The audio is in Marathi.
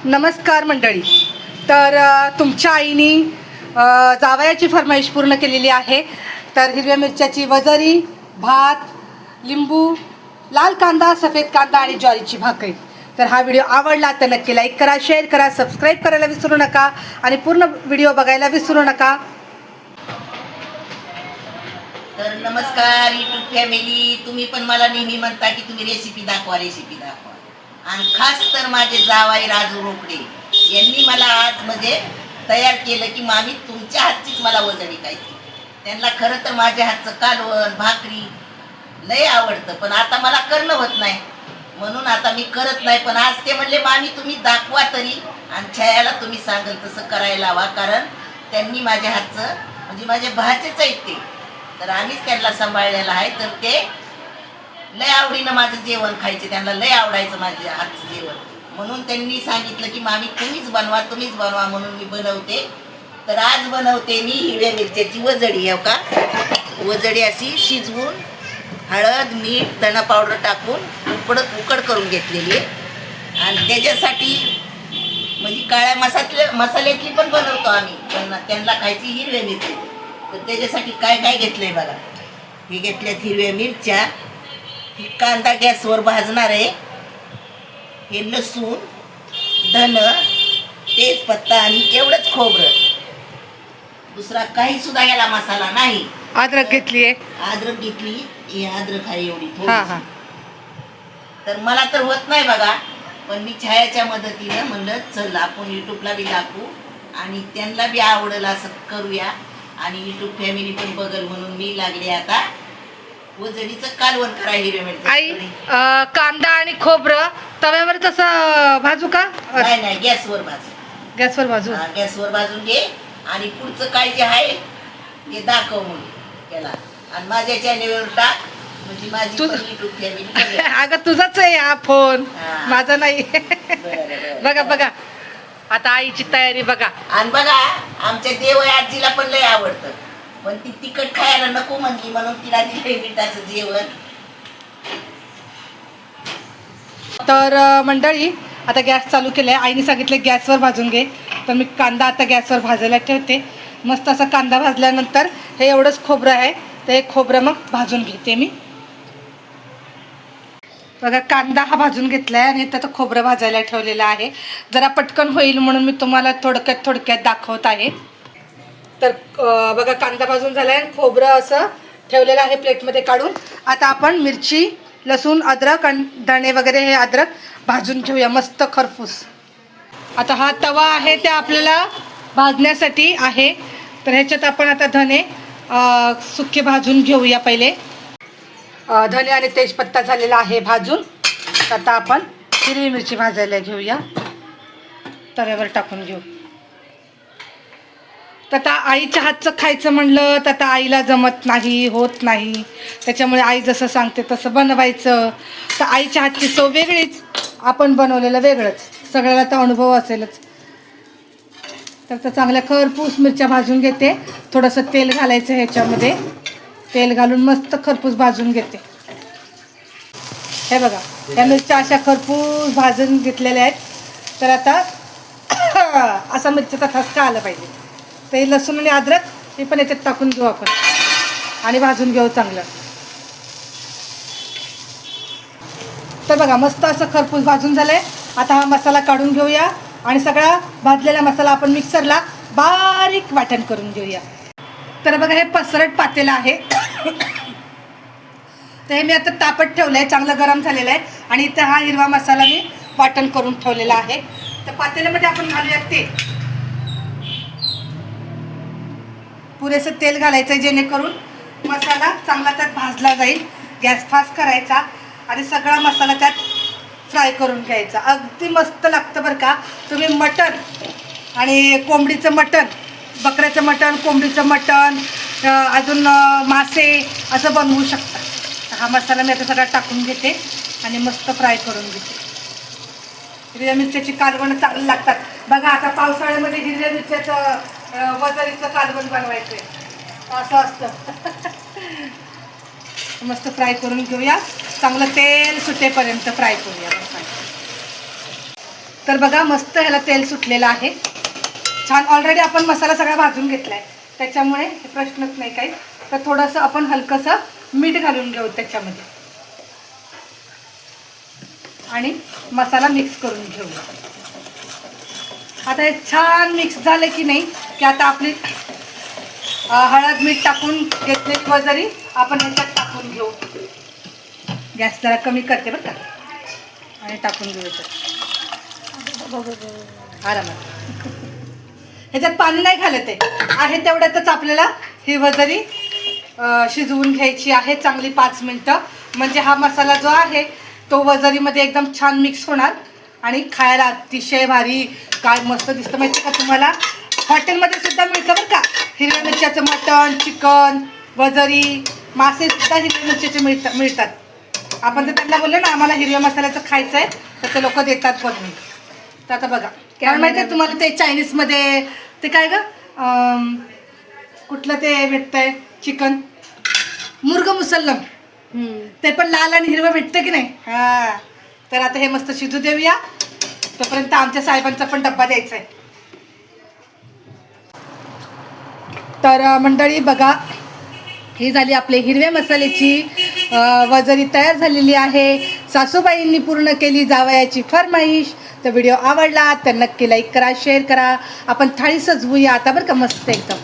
नमस्कार मंडळी. तर तुमच्या आईनी जावयाची फरमाईश पूर्ण केलेली आहे. तर हिरव्या मिरच्याची वजरी, भात, लिंबू, लाल कांदा, सफेद कांदा आणि ज्वारीची भाकरी. तर हा व्हिडिओ आवडला तर नक्की लाईक करा, शेअर करा, सबस्क्राईब करायला विसरू नका आणि पूर्ण व्हिडिओ बघायला विसरू नका. तर नमस्कार यूट्यूब फॅमिली. तुम्ही पण मला नेहमी म्हणता की तुम्ही रेसिपी दाखवा आणि खास तर माझे जावाई राजू रोकडे यांनी मला आज म्हणजे तयार केलं की मामी तुमच्या हातचीच मला वजडी खायची. त्यांना खरं तर माझ्या हातचं कालवण भाकरी लय आवडतं, पण आता मला करणं होत नाही म्हणून आता मी करत नाही. पण आज ते म्हणले मामी तुम्ही दाखवा तरी आणि छायाला तुम्ही सांगाल तसं करायला हवा, कारण त्यांनी माझ्या हातचं म्हणजे माझ्या भाचेच आहेत ते, तर आम्हीच त्यांना सांभाळलेलं आहे. तर ते लय आवडीनं माझं जेवण खायचे, त्यांना लय आवडायचं माझ्या हातचं जेवण, म्हणून त्यांनी सांगितलं की मामी तुम्हीच बनवा म्हणून मी बनवते. तर आज बनवते मी हिरव्या मिरच्याची वजडी. हो का, वजडी अशी शिजवून हळद मीठ धना पावडर टाकून उकड करून घेतलेली आहे. आणि त्याच्यासाठी म्हणजे काळ्या मसाल्यातली पण बनवतो आम्ही, पण त्यांना खायची हिरव्या मिरची. तर त्याच्यासाठी काय काय घेतलं आहे बघा. हे घेतल्यात हिरव्या मिरच्या, ही कांदा गॅसवर भाजणार आहे, हे लसूण, धन, तेजपत्ता आणि एवढंच खोबरं, दुसरा काही सुद्धा याला मसाला नाही. अद्रक घेतली आहे, अद्रक घेतली, ही अद्रक आहे एवढी हां. थोडी. तर मला तर होत नाही बघा, पण मी छायाच्या मदतीनं म्हणलं चल आपण यूट्यूबला बी दाखवू आणि त्यांना बी आवडेल असं करूया आणि यूट्यूब फॅमिली पण बघल म्हणून मी लागले आता वजडीचं कालवण करा. हिरव्या आई मिरच्या कांदा आणि खोबरं तव्यावर तसं भाजू का? नाही गॅसवर भाजू. गॅसवर भाजू. गॅसवर भाजून घे आणि पुढचं काय जे आहे ते दाखव म्हणून त्याला आणि माझ्या चॅनेलवर टाक म्हणजे माझी यूट्यूब फॅमिली. अगं तुझाच आहे हा फोन, हा. माझा नाही. बरं. बघा बघा आता आईची तयारी बघा. आणि बघा आमच्या देवय आजीला पण लय आवडतं, पण ती तिखट खायला नको म्हणली म्हणून तिला दिलंय मिठाचं जेवण. तर मंडळी आता गॅस चालू केलाय. आईने सांगितले गॅसवर भाजून घे, तर मी कांदा आता गॅसवर भाजायला ठेवते. मस्त असा कांदा भाजल्यानंतर हे एवढंच खोबरं आहे, तर हे खोबरं मग भाजून घेते मी. बघा कांदा हा भाजून घेतलाय आणि त्याचं खोबरं भाजायला ठेवलेलं आहे. जरा पटकन होईल म्हणून मी तुम्हाला थोडक्यात दाखवत आहे. तर बघा कांदा भाजून झालाय आणि खोबरं असं ठेवलेलं आहे प्लेटमध्ये काढून. आता आपण मिरची, लसूण, अद्रक आणि धणे वगैरे हे अद्रक भाजून घेऊया मस्त खरपूस. आता हा तवा आहे ते आपल्याला भाजण्यासाठी आहे, तर ह्याच्यात आपण आता धणे सुके भाजून घेऊया. पहिले धणे आणि तेजपत्ता झालेला आहे भाजून. आता आपण हिरवी मिरची भाजायला घेऊया, तव्यावर टाकून घेऊ. तर आता आईच्या हातचं खायचं म्हणलं तर आता आईला जमत नाही, होत नाही, त्याच्यामुळे आई जसं सांगते तसं बनवायचं. तर आईच्या हातची चव वेगळीच, आपण बनवलेलं वेगळंच, सगळ्याला तर अनुभव असेलच. तर चांगल्या खरपूस मिरच्या भाजून घेते. थोडंसं तेल घालायचं ह्याच्यामध्ये, तेल घालून मस्त खरपूस भाजून घेते. हे बघा ह्या मिरच्या अशा खरपूस भाजून घेतलेल्या आहेत. तर आता असा मिरच्याचा ठसका आला पाहिजे. तर हे लसूण आणि अद्रक हे पण याच्यात टाकून घेऊ आपण आणि भाजून घेऊ चांगलं. तर बघा मस्त असं खरपूस भाजून झालंय. आता हा मसाला काढून घेऊया आणि सगळा भाजलेला मसाला आपण मिक्सरला बारीक वाटण करून घेऊया. तर बघा हे पसरट पातेलं आहे. तर हे मी आता तापत ठेवलं आहे, चांगलं गरम झालेलं आहे आणि इथं हा हिरवा मसाला मी वाटण करून ठेवलेला आहे. तर पातेल्यामध्ये आपण घालूयात तेल, पुरेसं तेल घालायचं जेणेकरून मसाला चांगला त्यात भाजला जाईल. गॅस फास्ट करायचा आणि सगळा मसाला त्यात फ्राय करून घ्यायचा. अगदी मस्त लागतं बरं का. तुम्ही मटण आणि कोंबडीचं मटण, बकऱ्याचं मटण, कोंबडीचं मटण, अजून मासे असं बनवू शकता. हा मसाला मी आता सगळा टाकून घेते आणि मस्त फ्राय करून घेते. हिरव्या मिरच्याची कालवणं चांगली लागतात बघा. आता पावसाळ्यामध्ये हिरव्या मिरच्याचं वजरीचं कालवण बनवायचं आहे असं असतं. मस्त फ्राय करून घेऊया, चांगलं तेल सुटेपर्यंत फ्राय करूया. तर बघा मस्त ह्याला तेल सुटलेलं आहे छान. ऑलरेडी आपण मसाला सगळा भाजून घेतला आहे त्याच्यामुळे हे प्रश्नच नाही काही. तर थोडंसं आपण हलकंसं मीठ घालून घेऊ त्याच्यामध्ये आणि मसाला मिक्स करून घेऊ. आता हे छान मिक्स झालं की नाही की आता आपली हळद मीठ टाकून घेतलेली वजरी आपण ह्याच्यात टाकून घेऊ. गॅस जरा कमी करते बरं का आणि टाकून घेऊ याच्यात आरामात. ह्याच्यात पाणी नाही घालत आहे तेवढ्यातच आपल्याला ही वजरी शिजवून घ्यायची आहे चांगली 5 मिनटं. म्हणजे हा मसाला जो आहे तो वजरीमध्ये एकदम छान मिक्स होणार आणि खायला अतिशय भारी काय मस्त दिसतं. माहिती का तुम्हाला हॉटेलमध्ये सुद्धा मिळतं बरं का हिरव्या मिरच्याचं मटण चिकन वजरी मासे सुद्धा हिरव्या मिरच्याचे मिळतात. आपण जर त्यांना बोललो ना आम्हाला हिरव्या मसाल्याचं खायचं आहे तर ते लोक देतात बनवून. तर आता बघा कारण माहिती आहे तुम्हाला ते चायनीजमध्ये ते काय ग कुठलं ते भेटतंय चिकन मुर्ग मुसल्लम ते पण लाल आणि हिरवं भेटतं की नाही. हां तर आता हे मस्त शिजू देऊया तोपर्यंत आमच्या साहेबांचा पण डब्बा द्यायचा आहे. तर मंडळी बघा ही झाली आपली हिरव्या मसाल्याची वजरी तयार झालेली आहे. सासूबाईंनी पूर्ण केली जावयाची फरमाईश. तर व्हिडिओ आवडला तर नक्की लाईक करा शेअर करा. आपण थाळी सजवूया आता बरं का मस्त एकदम.